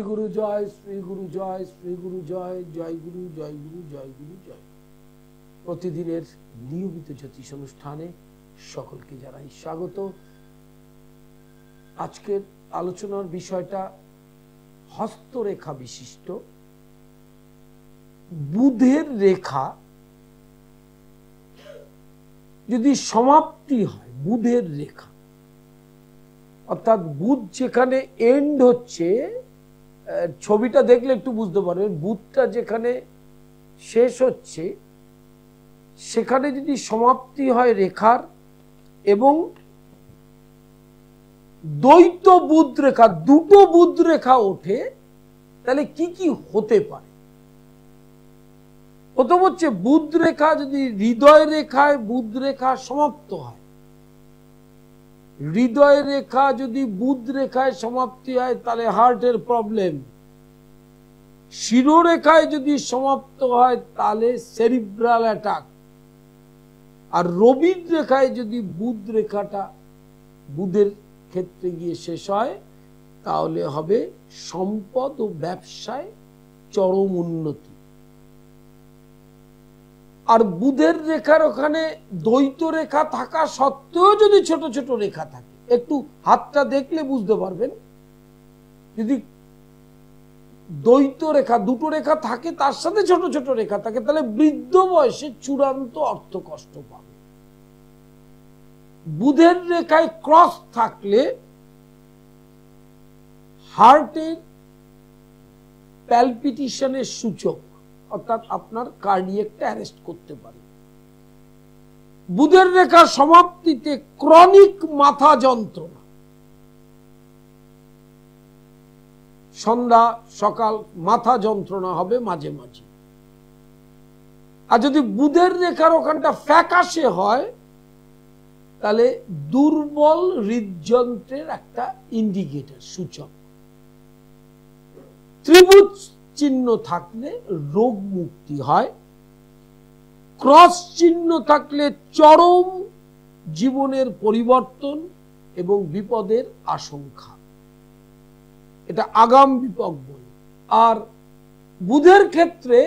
গুরু জয়, শ্রী গুরু জয়, শ্রী গুরু জয়, জয় গুরু, জয় গুরু, জয় গুরু, জয়। প্রতিদিনের নিয়মিত জ্যোতিষ অনুষ্ঠানে সকলকে জানাই স্বাগত। আজকের আলোচনার বিষয়টা হস্তরেখা বিশিষ্ট বুধের রেখা যদি সমাপ্তি হয়, বুধের রেখা অর্থাৎ বুধ যেখানে এন্ড হচ্ছে, ছবিটা দেখলে একটু বুঝতে পারবেন, বুধটা যেখানে শেষ হচ্ছে সেখানে যদি সমাপ্তি হয় রেখার এবং দ্বৈত বুধ রেখা, দুটো বুধ রেখা ওঠে, তাহলে কি কি হতে পারে? প্রথম হচ্ছে বুধ রেখা যদি হৃদয় রেখায় বুধ রেখা সমাপ্ত হয়, হৃদয় রেখা যদি বুধ রেখায় সমাপ্তি হয় তাহলে হার্টের প্রবলেম। শিরোরেখায় যদি সমাপ্ত হয় তাহলে সেরিব্রাল অ্যাটাক। আর রবির রেখায় যদি বুধ রেখাটা বুধের ক্ষেত্রে গিয়ে শেষ হয় তাহলে হবে সম্পদ ও ব্যবসায় চরম উন্নতি। আর বুধের রেখার ওখানে দ্বৈত রেখা থাকা সত্ত্বেও যদি ছোট ছোট রেখা থাকে, একটু হাতটা দেখলে বুঝতে পারবেন, যদি দ্বৈত রেখা দুটো রেখা থাকে তার সাথে ছোট ছোট রেখা থাকে তাহলে বৃদ্ধ বয়সে চূড়ান্ত অর্থ কষ্ট পাবে। বুধের রেখায় ক্রস থাকলে হার্টের প্যালপিটেশনের সূচক, অর্থাৎ আপনার কার্ডিয়াকটা অ্যারেস্ট করতে পারে। বুধের রেখা সমাপ্তিতে ক্রনিক মাথা যন্ত্রণা, সন্ধ্যা সকাল মাথা যন্ত্রণা হবে মাঝে মাঝে। আর যদি বুধের রেখার ওখানটা ফ্যাকাশে হয় তাহলে দুর্বল হৃদযন্ত্রের একটা ইন্ডিকেটর, সূচক। ত্রিভুজ চিহ্ন থাকলে রোগ মুক্তি হয়, ক্রস চিহ্ন থাকলে চরম জীবনের পরিবর্তন এবং বিপদের আশঙ্কা, এটা আগাম বিপদ বলে। আর বুধের ক্ষেত্রে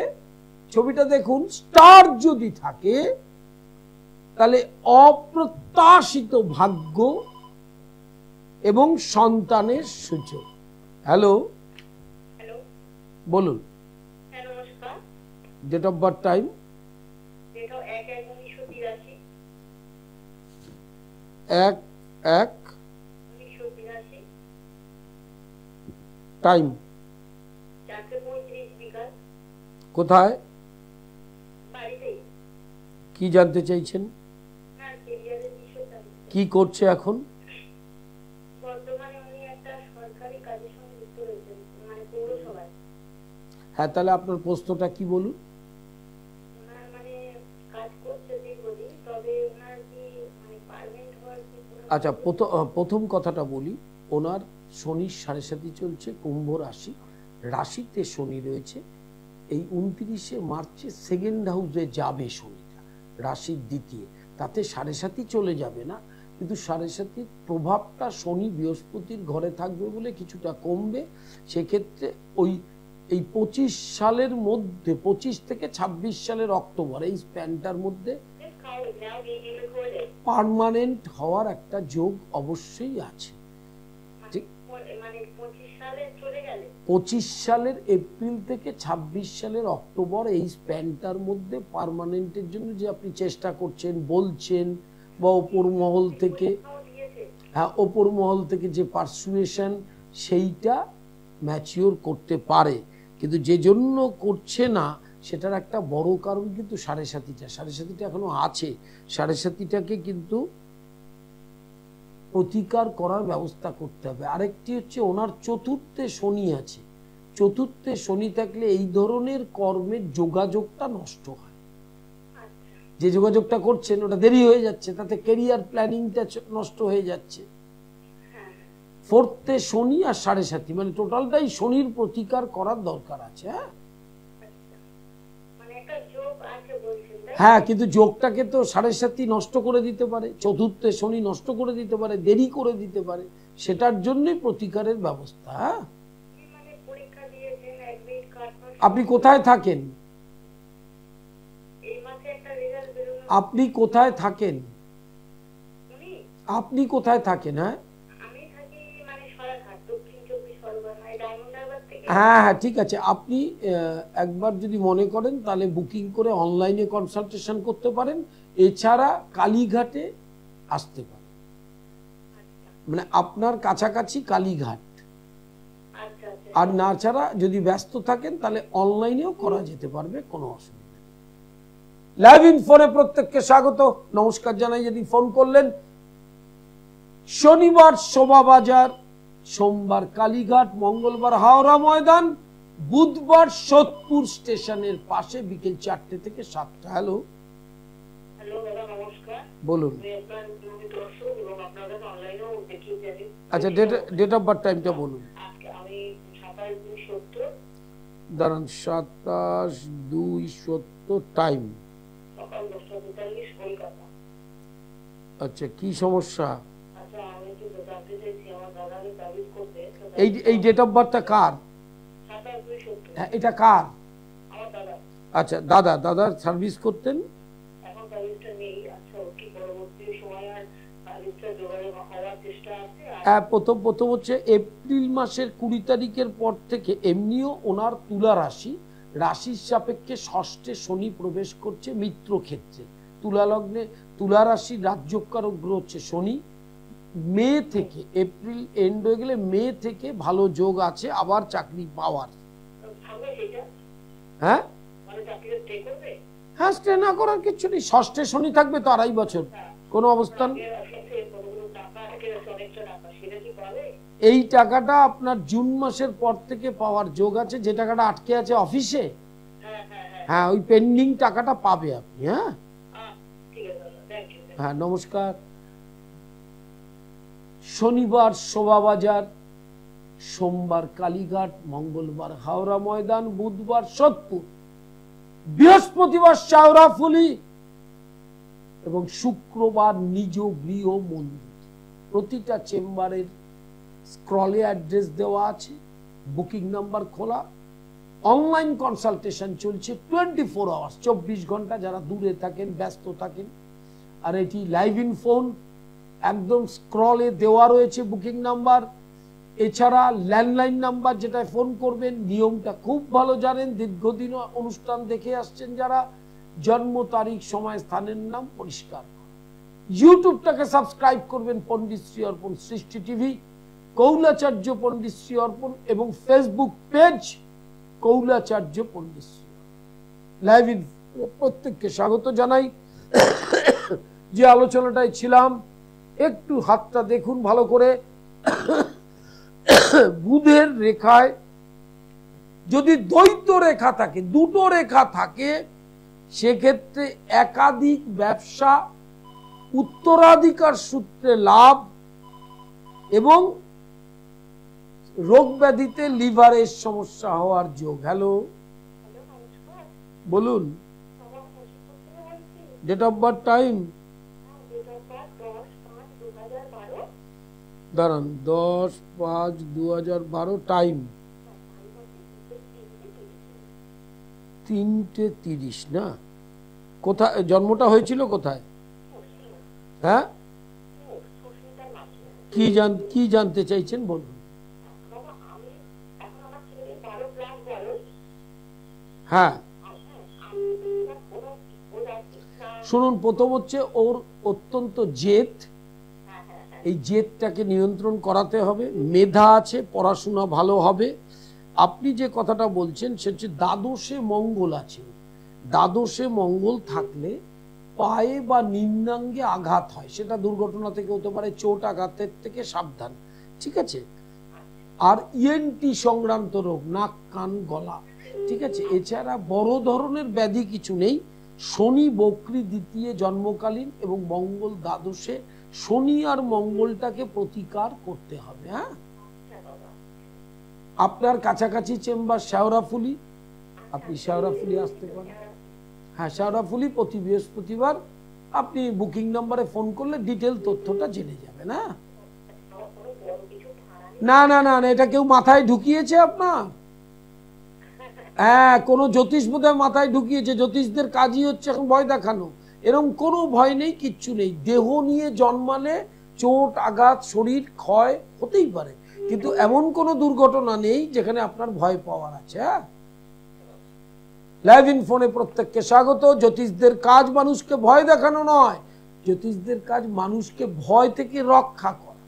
ছবিটা দেখুন, স্টার যদি থাকে তাহলে অপ্রত্যাশিত ভাগ্য এবং সন্তানের সূচক। হ্যালো, বলুন। Date of birth, time? Time কোথায়, কি জানতে চাইছেন, কি করছে এখন? হ্যাঁ, তাহলে আপনার প্রশ্নটা কি বলুন। আচ্ছা, প্রথম কথাটা বলি, ওনার শনির 7.5 চলছে, কুম্ভ রাশি, রাশিতে শনি রয়েছে। এই 29শে মার্চে সেকেন্ড হাউসে যাবে শনিটা, রাশির দ্বিতীয়, তাতে 7.5 চলে যাবে না, কিন্তু 7.5 প্রভাবটা শনি বৃহস্পতির ঘরে থাকবে বলে কিছুটা কমবে। সেক্ষেত্রে এই 25 সালের মধ্যে, 25 থেকে 26 সালের অক্টোবর, এই স্প্যানটার মধ্যে পার্মানেন্ট হওয়ার একটা যোগ অবশ্যই আছে। 25 সালের এপ্রিল থেকে 26 সালের অক্টোবর, এই স্প্যানটার মধ্যে পার্মানেন্টের জন্য যে আপনি চেষ্টা করছেন, বলছেন, বা ওপর মহল থেকে, হ্যাঁ, ওপর মহল থেকে যে পারসুয়েশন, সেইটা ম্যাচিওর করতে পারে, কিন্তু যে জন্য করছে না সেটার একটা বড় কারণ কিন্তু 7.5টা এখনো আছে। 7.5টাকে কিন্তু প্রতিকার করার ব্যবস্থা করতে হবে। আরেকটি হচ্ছে ওনার চতুর্থে শনি আছে, চতুর্থে শনি থাকলে এই ধরনের কর্মের যোগাযোগটা নষ্ট হয়। যে যোগাযোগটা করছেন ওটা দেরি হয়ে যাচ্ছে, তাতে ক্যারিয়ার প্ল্যানিংটা নষ্ট হয়ে যাচ্ছে। ফোর্থে শনি আর 7.5, মানে টোটালটাই শনির প্রতিকার করার দরকার আছে। হ্যাঁ, কিন্তু যোগটাকে তো 7.5 নষ্ট করে দিতে পারে, চতুর্থে শনি নষ্ট করে দিতে পারে, দেরি করে দিতে পারে, সেটার জন্যই প্রতিকারের ব্যবস্থা। আপনি কোথায় থাকেন? আপনি কোথায় থাকেন? আপনি কোথায় থাকেন? হ্যাঁ হ্যাঁ ঠিক আছে, আপনি একবার যদি মনে করেন তাহলে বুকিং করে অনলাইনে কনসালটেশন করতে পারেন, এছাড়া কালীঘাটে আসতে পারেন, মানে আপনার কাছাকাছি কালীঘাট। আর না ছাড়া যদি ব্যস্ত থাকেন তাহলে অনলাইনেও করা যেতে পারবে, কোনো অসুবিধা নেই। লাইভ ইনফোনে প্রত্যেককে স্বাগত, নমস্কার জানাই। যদি ফোন করলেন, শনিবার শোভাবাজার, সোমবার কালীঘাট, মঙ্গলবার হাওড়া ময়দান, বুধবার সোদপুর স্টেশনের পাশে বিকেল 4টে থেকে 7টা। হ্যালো বলুন। আচ্ছা, ডেট অফ বার্থ টাইমটা বলুন। দাঁড়ান, 27/2/70 টাইম। আচ্ছা, কি সমস্যা? এই ডেট অফ বার্থটা কার? হ্যাঁ, এটা কার? আচ্ছা, দাদার সার্ভিস করতেন। প্রথম হচ্ছে এপ্রিল মাসের 20 তারিখের পর থেকে এমনিও ওনার তুলা রাশির সাপেক্ষে ষষ্ঠে শনি প্রবেশ করছে মিত্র ক্ষেত্রে। তুলা লগ্নে তুলা রাশির রাজ্যকারক গ্রহ হচ্ছে শনি। মে থেকে, এপ্রিল এন্ড হয়ে গেলে মে থেকে ভালো যোগ আছে আবার চাকরি পাওয়ার। হ্যাঁ হ্যাঁ, স্টে না করার কিছু নেই, ষষ্ঠে শনি থাকবে তো 2.5 বছর, কোনো অবস্থান। এই টাকাটা আপনার জুন মাসের পর থেকে পাওয়ার যোগ আছে, যে টাকাটা আটকে আছে অফিসে, হ্যাঁ ওই পেন্ডিং টাকাটা পাবে আপনি। হ্যাঁ হ্যাঁ, নমস্কার। শনিবার শোভাবাজার, সোমবার কালীঘাট, মঙ্গলবার হাওড়া ময়দান, বুধবার সোদপুর, বৃহস্পতিবার শাওরাফুলি এবং শুক্রবার নিজ গৃহ মন্দির। প্রতিটা চেম্বারের স্ক্রলে অ্যাড্রেস দেওয়া আছে, বুকিং নাম্বার খোলা, অনলাইন কনসালটেশন চলছে 24 আওয়ার্স, 24 ঘন্টা, যারা দূরে থাকেন ব্যস্ত থাকেন। আর এটি লাইভ ইন ফোন, একদম স্ক্রলে দেওয়া রয়েছে বুকিং নাম্বার। এছাড়া ল্যান্ডলাইন নাম্বার, যেটায় ফোন করবেন, নিয়মটা খুব ভালো জানেন, দীর্ঘদিন অনুষ্ঠান দেখে আসছেন যারা, জন্ম তারিখ সময় স্থানের নাম পরিষ্কার। ইউটিউবটাকে সাবস্ক্রাইব করবেন পণ্ডিত শ্রী অর্পণ সৃষ্টি টিভি, কৌলাচার্য পণ্ডিত শ্রী অর্পণ, এবং Facebook page কৌলাচার্য Pandit Shri. Live in প্রত্যেককে স্বাগত জানাই। যে আলোচনাটায় ছিলাম, একটু হাতটা দেখুন ভালো করে। বুধের রেখায় যদি দ্বৈত রেখা থাকে, দুটো রেখা থাকে, সেক্ষেত্রে একাধিক ব্যবসা, উত্তরাধিকার সূত্রে লাভ এবং রোগ ব্যাধিতে লিভারের সমস্যা হওয়ার যোগ। হ্যালো বলুন। ডেট অফ বার্থ টাইম দাঁড়ান, 10/5/2012 টাইম 3:30 না? কোথায় জন্মটা হয়েছিল, কোথায়? হ্যাঁ, কি জানতে চাইছেন বলুন। হ্যাঁ শুনুন, প্রথম হচ্ছে ওর অত্যন্ত জেদ, এই জেদটাকে নিয়ন্ত্রণ করাতে হবে। মেধা আছে, পড়াশোনা ভালো হবে। আপনি যে কথাটা বলছেন সে হচ্ছে দ্বাদশে মঙ্গল আছে। দ্বাদশে মঙ্গল থাকলে পায়ে বা নিম্নাঙ্গে আঘাত হয়, সেটা দুর্ঘটনা থেকে হতে পারে, চোট আঘাতের থেকে সাবধান, ঠিক আছে? আর ইএনটি সংক্রান্ত রোগ, নাক কান গলা, ঠিক আছে? এছাড়া বড় ধরনের ব্যাধি কিছু নেই। শনি বক্রী দ্বিতীয় জন্মকালীন এবং মঙ্গল দ্বাদশে, শনি আর মঙ্গলটাকে প্রতিকার করতে হবে। হ্যাঁ, আপনার কাছাকাছি চেম্বার শেওড়াফুলি, আপনি শেওড়াফুলি আসতে পারেন। হ্যাঁ, শেওড়াফুলি প্রতি বৃহস্পতিবার আপনি বুকিং নাম্বারে ফোন করলে ডিটেল তথ্যটা জেনে যাবেন। হ্যাঁ, না না না, এটা কেউ মাথায় ঢুকিয়েছে আপনার? হ্যাঁ, কোনো জ্যোতিষ বোধহয় মাথায় ঢুকিয়েছে, জ্যোতিষদের কাজই হচ্ছে এখন ভয় দেখানো। এরকম কোনো ভয় নেই, কিচ্ছু নেই। দেহ নিয়ে জন্মালে চোট আঘাত শরীর ক্ষয় হতেই পারে, কিন্তু এমন কোনো দুর্ঘটনা নেই যেখানে আপনার ভয় পাওয়ার আছে। হ্যাঁ, লাইভ ইন ফোনে প্রত্যেককে স্বাগত। জ্যোতিষদের কাজ মানুষকে ভয় দেখানো নয়, জ্যোতিষদের কাজ মানুষকে ভয় থেকে রক্ষা করা,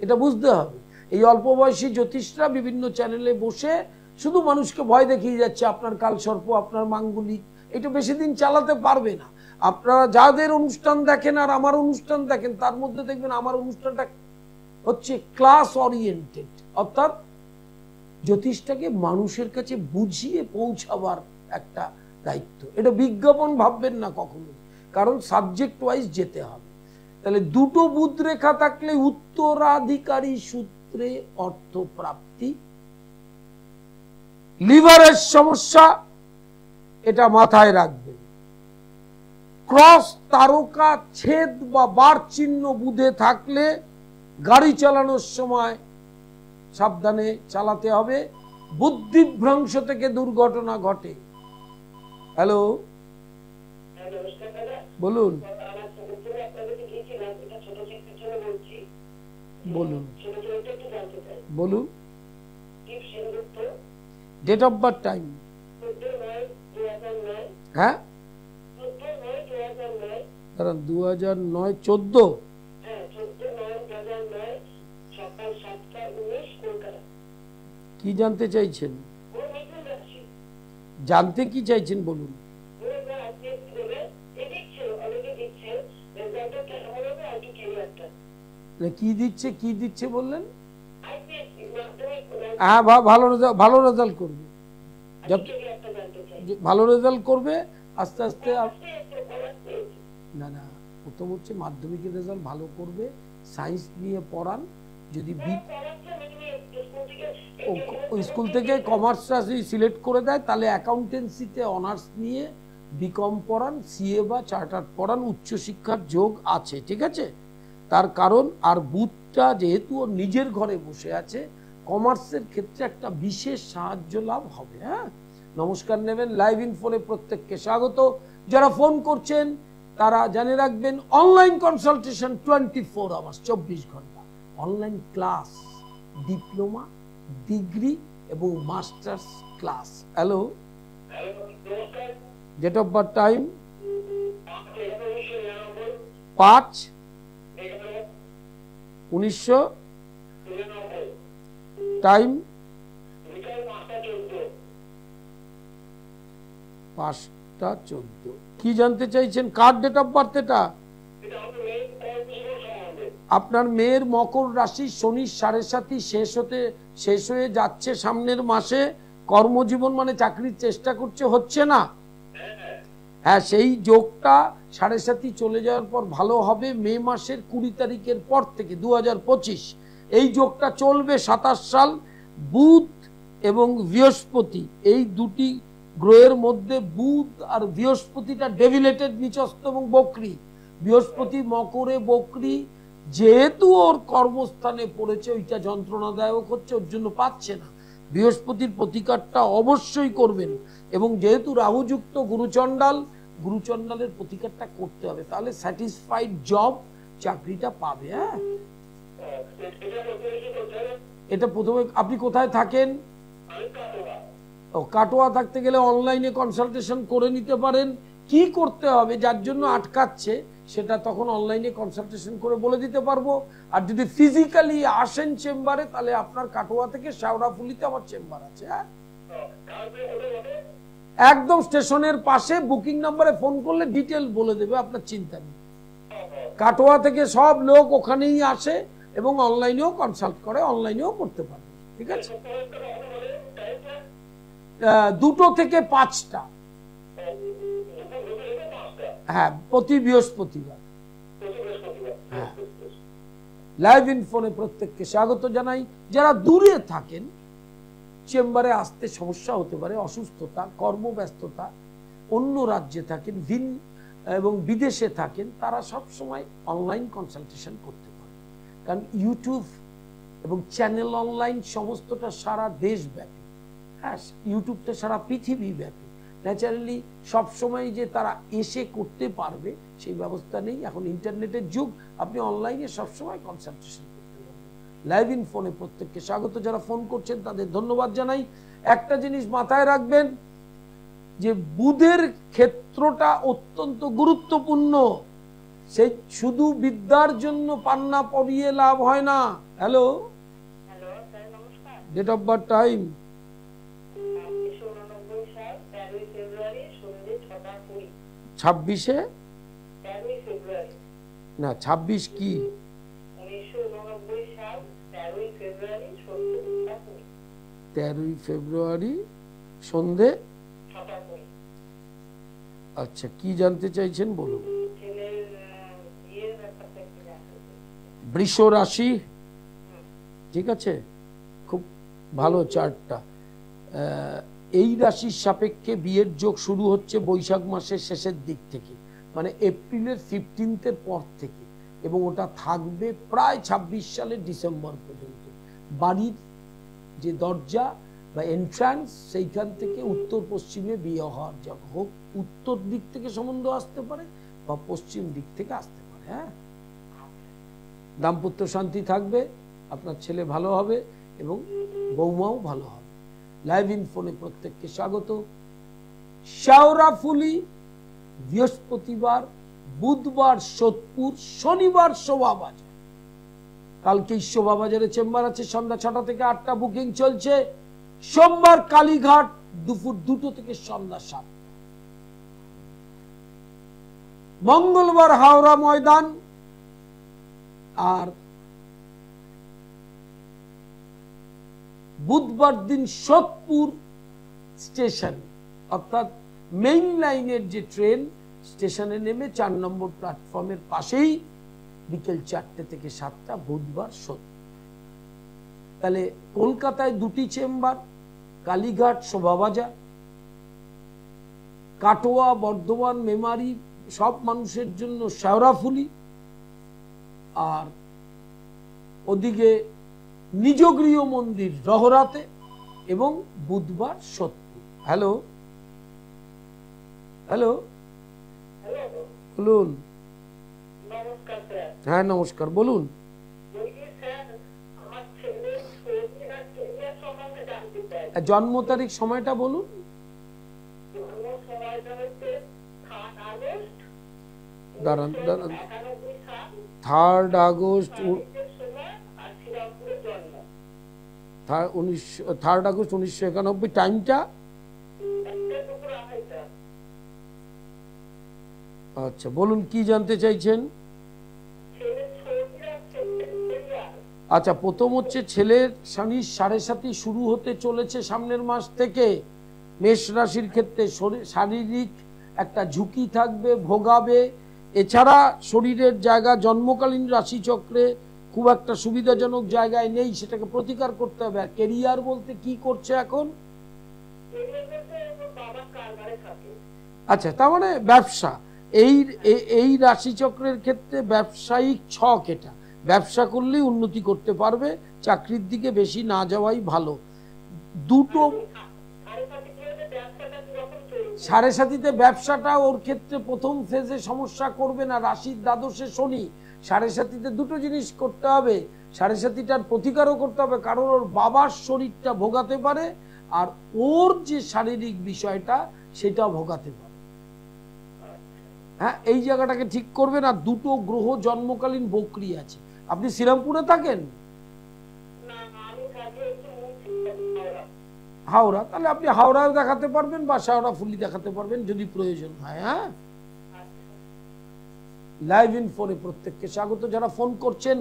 এটা বুঝতে হবে। এই অল্প বয়সী জ্যোতিষরা বিভিন্ন চ্যানেলে বসে শুধু মানুষকে ভয় দেখিয়ে যাচ্ছে, আপনার কালসর্প, আপনার মাঙ্গলিক, এটা বেশি দিন চালাতে পারবে না। আপনারা যাদের অনুষ্ঠান দেখেন আর আমার অনুষ্ঠান দেখেন, তার মধ্যে দেখবেন আমার অনুষ্ঠানটা হচ্ছে ক্লাস ওরিয়েন্টেড, অর্থাৎ জ্যোতিষটাকে মানুষের কাছে বুঝিয়ে পৌঁছাবার একটা দায়িত্ব। এটা বিজ্ঞাপন ভাববেন না কখনো, কারণ সাবজেক্ট ওয়াইজ যেতে হবে। তাহলে দুটো বুধ রেখা থাকলে উত্তরাধিকারী সূত্রে অর্থ প্রাপ্তি, লিভারের সমস্যা, এটা মাথায় রাখবেন। ক্রস তারকা ছেদ বা বার চিহ্ন বুধে থাকলে গাড়ি চালানোর সময় সাবধানে চালাতে হবে, বুদ্ধিভ্রংশ থেকে দুর্ঘটনা ঘটে। হ্যালো, বলুন বলুন বলুন। Date of birth, time? হ্যাঁ, 2009 14। কি জানতে চাইছেন? জানতে কি চাইছেন বলুন। কি দিচ্ছে, কি দিচ্ছে বললেন? হ্যাঁ, ভালো রেজাল্ট করবে, ভালো রেজাল্ট করবে আস্তে আস্তে। না না, প্রথম হচ্ছে মাধ্যমিকের রেজাল্ট ভালো করবে, সায়েন্স নিয়ে পড়ান। যদি স্কুল থেকে কমার্সটা সিলেক্ট করে দেয়, তাহলে অ্যাকাউন্টেন্সিতে অনার্স নিয়ে বিকম পড়ান, সিএ বা চার্টার্ড পড়ান, উচ্চশিক্ষার যোগ আছে, ঠিক আছে? তার কারণ, আর বুধটা যেহেতু ওর নিজের ঘরে বসে আছে, কমার্সের ক্ষেত্রে একটা বিশেষ সাহায্য লাভ হবে। হ্যাঁ, নমস্কার নেবেন। লাইভ ইন ফোনে প্রত্যেককে স্বাগত। যারা ফোন করছেন তারা জেনে রাখবেন, অনলাইন কনসালটেশন 24 আওয়ার্স, 24 ঘন্টা অনলাইন ক্লাস, ডিপ্লোমা, ডিগ্রি এবং masters class. Hello, date of birth, time? 5/1900, time 5টা 14। কি জানতে চাইছেন? কার ডেট অফ বার্থ এটা? আপনার মেয়ের মকর রাশি, শনি 7.5 শেষ হয়ে যাচ্ছে সামনের মাসে। কর্মজীবন মানে চাকরির চেষ্টা করছে, হচ্ছে না? হ্যাঁ, সেই যোগটা 7.5 চলে যাওয়ার পর ভালো হবে। মে মাসের 20 তারিখের পর থেকে 2025 এই যোগটা চলবে 27 সাল। বুধ এবং বৃহস্পতি, এই দুটি গ্রহের মধ্যে বুধ আর বৃহস্পতিটা ডেভিলেটেড, নিচস্থ এবং বক্রী। বৃহস্পতি মকরে বক্রী, যেহেতু ওর কর্মস্থানে পড়েছে, ওইটা যন্ত্রণাদায়ক হচ্ছে, ওর জন্য পাচ্ছে না। বৃহস্পতির প্রতিকারটা অবশ্যই করবেন, এবং যেহেতু রাহুযুক্ত গুরুচণ্ডালের প্রতিকারটা করতে হবে, তাহলে স্যাটিসফাইড জব, চাকরিটা পাবে। হ্যাঁ, এটা প্রথমে আপনি কোথায় থাকেন? কাটোয়া থাকতে গেলে অনলাইনে কনসালটেশন করে নিতে পারেন। কি করতে হবে, যার জন্য আটকাচ্ছে, সেটা তখন অনলাইনে কনসালটেশন করে বলে দিতে পারবো। আর যদি ফিজিক্যালি আসেন চেম্বারে, তাহলে আপনার কাটোয়া থেকে শেওড়াফুলিতে আমার চেম্বার আছে। হ্যাঁ, একদম স্টেশনের পাশে। বুকিং নাম্বারে ফোন করলে ডিটেল বলে দেবে, আপনার চিন্তা নেই। কাটোয়া থেকে সব লোক ওখানেই আসে এবং অনলাইনেও কনসাল্ট করে, অনলাইনেও করতে পারে, ঠিক আছে? 2টো থেকে 5টা, হ্যাঁ, প্রতি বৃহস্পতিবার। হ্যাঁ, লাইভ ইন ফোনে প্রত্যেককে স্বাগত জানাই। যারা দূরে থাকেন, চেম্বারে আসতে সমস্যা হতে পারে, অসুস্থতা, কর্মব্যস্ততা, অন্য রাজ্যে থাকেন, এবং বিদেশে থাকেন, তারা সব সময় অনলাইন কনসালটেশন করতে পারে। কারণ ইউটিউব এবং চ্যানেল অনলাইন সমস্তটা সারা দেশব্যাপী। হ্যাঁ, ইউটিউবটা সারা পৃথিবী ব্যাপী। ন্যাচারালি সবসময় যে তারা এসে করতে পারবে সেই ব্যবস্থা নেই। এখন ইন্টারনেটের যুগ, আপনি অনলাইনে সবসময় কনসালটেশন করতে পারবেন। লাইভ ইন ফোনে প্রত্যেককে স্বাগত। যারা ফোন করছেন তাদের ধন্যবাদ জানাই। একটা জিনিস মাথায় রাখবেন যে বুধের ক্ষেত্রটা অত্যন্ত গুরুত্বপূর্ণ। সেই শুধু বিদ্যার জন্য পান্না পড়িয়ে লাভ হয় না। Hello, date of birth, time? 26 না 26 কি 13ই ফেব্রুয়ারি সন্ধে। আচ্ছা, কি জানতে চাইছেন বলুন। বৃষ রাশি, ঠিক আছে, খুব ভালো চার্টটা। এই রাশির সাপেক্ষে বিয়ের যোগ শুরু হচ্ছে বৈশাখ মাসের শেষের দিক থেকে, মানে এপ্রিলের 15 পর থেকে, এবং ওটা থাকবে প্রায় 26 সালের ডিসেম্বর পর্যন্ত। বাড়ির যে দরজা বা এন্ট্রান্স, সেইখান থেকে উত্তর পশ্চিমে বিয়ে হওয়ার যোগ, হোক উত্তর দিক থেকে সম্বন্ধ আসতে পারে বা পশ্চিম দিক থেকে আসতে পারে। হ্যাঁ, দাম্পত্য শান্তি থাকবে, আপনার ছেলে ভালো হবে এবং বৌমাও ভালো হবে। লাইভ ইন ফোনে প্রত্যেককে স্বাগত। শেওড়াফুলি বৃহস্পতিবার, বুধবার সোদপুর, শনিবার শোভাবাজার। কালকে শোভাবাজারে চেম্বার আছে সন্ধ্যা 6টা থেকে 8টা, বুকিং চলছে। সোমবার কালীঘাট দুপুর 2টো থেকে সন্ধ্যা 7টা। মঙ্গলবার হাওড়া ময়দান, আর বুধবার দিন সোদপুর স্টেশন, অর্থাৎ মেইন লাইনের যে ট্রেন, স্টেশনে নেমে 4 নম্বর প্ল্যাটফর্মের পাশেই বিকেল 4টে থেকে 7টা, বুধবার সোদপুর। তাহলে কলকাতায় 2টি চেম্বার, কালীঘাট, শোভাবাজার, কাটোয়া, বর্ধমান, মেমারি, সব মানুষের জন্য শেওড়াফুলি, আর ওদিকে নিজগৃহ মন্দির রহরাতে, এবং বুধবার সোদপুর। হ্যালো হ্যালো বলুন। হ্যাঁ নমস্কার, বলুন। জন্ম তারিখ সময়টা বলুন। 3rd August 1991। টাইমটা? আচ্ছা, বলুন কি জানতে চাইছেন। আচ্ছা, প্রথম হচ্ছে ছেলের শনির 7.5 শুরু হতে চলেছে সামনের মাস থেকে। মেষ রাশির ক্ষেত্রে শারীরিক একটা ঝুঁকি থাকবে, ভোগাবে। এছাড়া শরীরের জায়গা জন্মকালীন রাশিচক্রে খুব একটা সুবিধাজনক জায়গায় নেই, সেটাকে প্রতিকার করতে হবে। আর কেরিয়ার বলতে কি করছে এখন? আচ্ছা, তার মানে ব্যবসা। এই রাশিচক্রের ক্ষেত্রে ব্যবসায়িক ছক এটা। ব্যবসা করলেই উন্নতি করতে পারবে, চাকরির দিকে বেশি না যাওয়াই ভালো। দুটো 7.5-তে ব্যবসাটা ওর ক্ষেত্রে প্রথম ফেজে সমস্যা করবে না। রাশির দ্বাদশে শনি, 7.5-তে দুটো জিনিস করতে হবে। 7.5টার প্রতিকারও করতে হবে, কারণ ওর বাবার শরীরটা ভোগাতে পারে, আর ওর যে শারীরিক বিষয়টা সেটা ভোগাতে পারে। হ্যাঁ, এই জায়গাটাকে ঠিক করবেন। আর দুটো গ্রহ জন্মকালীন বকরি আছে। আপনি শ্রীরামপুরে থাকেন? হাওড়া, তাহলে আপনি হাওড়ায় দেখাতে পারবেন বা শেওড়াফুলি দেখাতে পারবেন যদি প্রয়োজন হয়। হ্যাঁ, লাইভ ইন ফোনে প্রত্যেককে স্বাগত। যারা ফোন করছেন,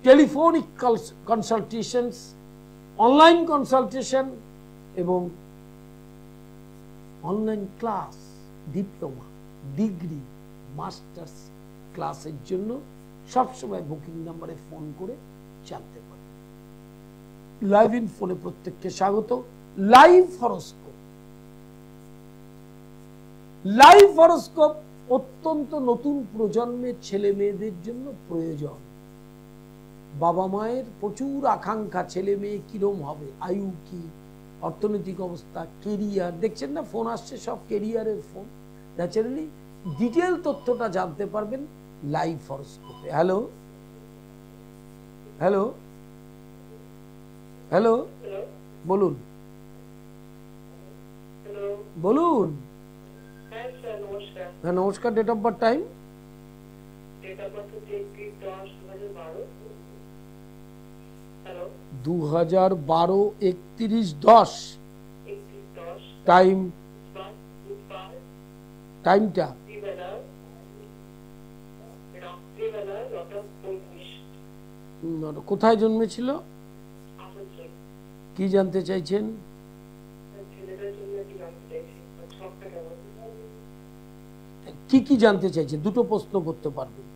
টেলিফোনিক কনসালটেশনস, অনলাইন কনসালটেশন এবং online class, diploma, degree, masters ক্লাসের জন্য সবসময় বুকিং নাম্বারে ফোন করে জানতে পারেন। লাইভ ইন ফোনে প্রত্যেককে স্বাগত। Live horoscope. লাইভ হরোস্কোপ অত্যন্ত নতুন প্রজন্মের ছেলে মেয়েদের জন্য প্রয়োজন। বাবা মায়ের প্রচুর আকাঙ্ক্ষা ছেলে মেয়ে কিরম হবে, আয়ু কি, অর্থনৈতিক অবস্থা, কেরিয়ার, দেখছেন না ফোন আসছে সব কেরিয়ারের ফোন। ন্যাচারালি ডিটেল তথ্যটা জানতে পারবেন লাইভ হরোস্কোপে। হ্যালো হ্যালো হ্যালো, বলুন বলুন। হ্যাঁ নমস্কার, date of birth, time? 2012 31/10। Time? টাইমটা কোথায় জন্মেছিল? কি জানতে চাইছেন? কি কি জানতে চাইছেন? দুটো প্রশ্ন করতে পারবেন।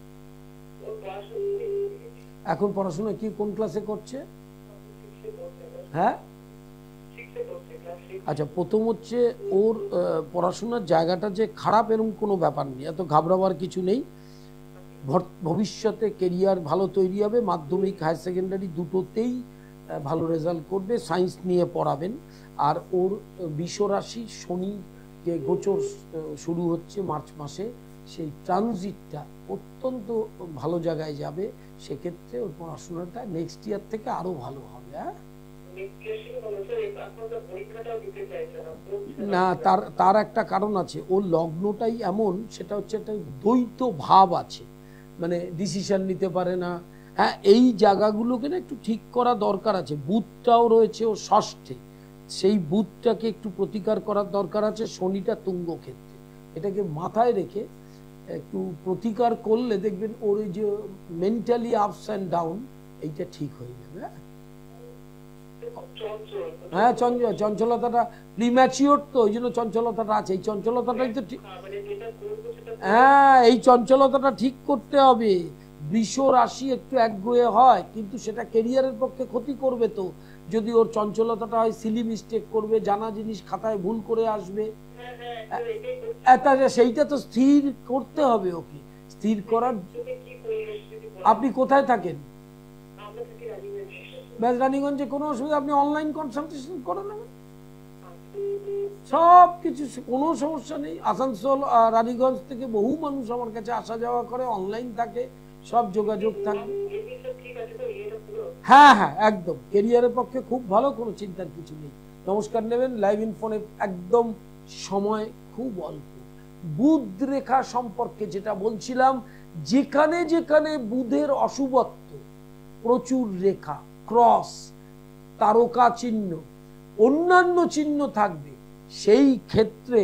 এখন পড়াশোনা কি কোন ক্লাসে করছে? হ্যাঁ আচ্ছা, প্রথম হচ্ছে ওর পড়াশোনার জায়গাটা যে খারাপ এরকম কোনো ব্যাপার নেই, এত ঘাবড়াবার কিছু নেই। ভবিষ্যতে কেরিয়ার ভালো তৈরি হবে, মাধ্যমিক হায়ার সেকেন্ডারি দুটোতেই ভালো রেজাল্ট করবে, সায়েন্স নিয়ে পড়াবেন। আর ওর বিশ্বরাশি শনিকে গোচর শুরু হচ্ছে মার্চ মাসে, সেই ট্রানজিটটা অত্যন্ত ভালো জায়গায় যাবে, সেক্ষেত্রে ওর পড়াশোনাটা নেক্সট ইয়ার থেকে আরো ভালো হবে। হ্যাঁ না, তার একটা কারণ আছে, ওর লগ্নটাই এমন, সেটা হচ্ছে একটা দ্বৈত ভাব আছে, মানে ডিসিশন নিতে পারে না। হ্যাঁ এই জায়গাগুলোকে না একটু ঠিক করা দরকার আছে। বুধটাও রয়েছে ও ষষ্ঠে, সেই বুধটাকে একটু প্রতিকার করার দরকার আছে। শনিটা তুঙ্গ ক্ষেত্রে, এটাকে মাথায় রেখে একটু প্রতিকার করলে দেখবেন ওর এই যে মেন্টালি আপস অ্যান্ড ডাউন, এইটা ঠিক হয়ে যাবে। হ্যাঁ চঞ্চলতাটা প্রিম্যাচিওর, তো ওই জন্য চঞ্চলতাটা আছে, এই চঞ্চলতাটাই তো ঠিক। হ্যাঁ এই চঞ্চলতাটা ঠিক করতে হবে। বৃষ রাশি একটু একগুয়ে হয়, কিন্তু সেটা কেরিয়ারের পক্ষে ক্ষতি করবে। তো যদি ওর চঞ্চলতাটা হয়, সিলি মিস্টেক করবে, জানা জিনিস খাতায় ভুল করে আসবে, সেইটা তো স্থির করতে হবে ওকে। স্থির করার, আপনি কোথায় থাকেন? রানীগঞ্জে কোনো অসুবিধা, আপনি অনলাইন কনসালটেশন করে নেবেন, সব কিছু কোনো সমস্যা নেই। আসানসোল রানীগঞ্জ থেকে বহু মানুষ আমার কাছে আসা যাওয়া করে, অনলাইন থাকে, সব যোগাযোগ থাকবে। হ্যাঁ হ্যাঁ একদম কেরিয়ারের পক্ষে খুব ভালো, কোনো চিন্তার কিছু নেই। নমস্কার নেবেন লাইভ ইনফোনে, একদম সময় খুব অল্প। বুধ রেখা সম্পর্কে যেটা বলছিলাম, যেখানে যেখানে বুধের অশুভত্ব, প্রচুর রেখা, ক্রস, তারকা চিহ্ন, অন্যান্য চিহ্ন থাকবে, সেই ক্ষেত্রে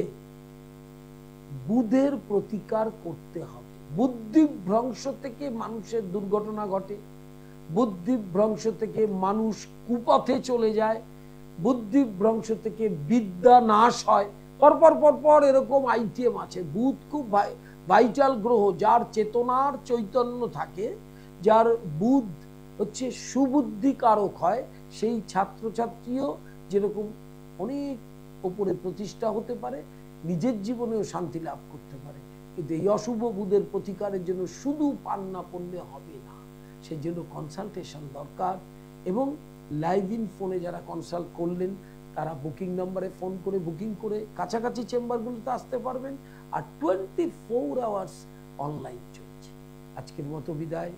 বুধের প্রতিকার করতে হবে। বুদ্ধিভ্রংশ থেকে মানুষের দুর্ঘটনা ঘটে, বুদ্ধিভ্রংশ থেকে মানুষ কুপথে চলে যায়, বুদ্ধিভ্রংশ থেকে বিদ্যা নাশ হয়। পরপর পরপর এরকম আইটেম আছে। বুধ খুব ভাইটাল গ্রহ, যার চেতনার চৈতন্য থাকে, যার বুধ হচ্ছে সুবুদ্ধি কারক হয়, সেই ছাত্রছাত্রীও যেরকম অনেক ওপরে প্রতিষ্ঠা হতে পারে, নিজের জীবনেও শান্তি লাভ করতে পারে। কিন্তু এই অশুভ বুধের প্রতিকারের জন্য শুধু পান্না পড়লে হবে না, সেই জন্য কনসালটেশন দরকার। এবং লাইভ ইন ফোনে যারা কনসাল্ট করলেন, তারা বুকিং নাম্বারে ফোন করে বুকিং করে কাছাকাছি চেম্বারগুলোতে আসতে পারবেন। আর 24 আওয়ার্স অনলাইন চলছে। আজকের মতো বিদায়।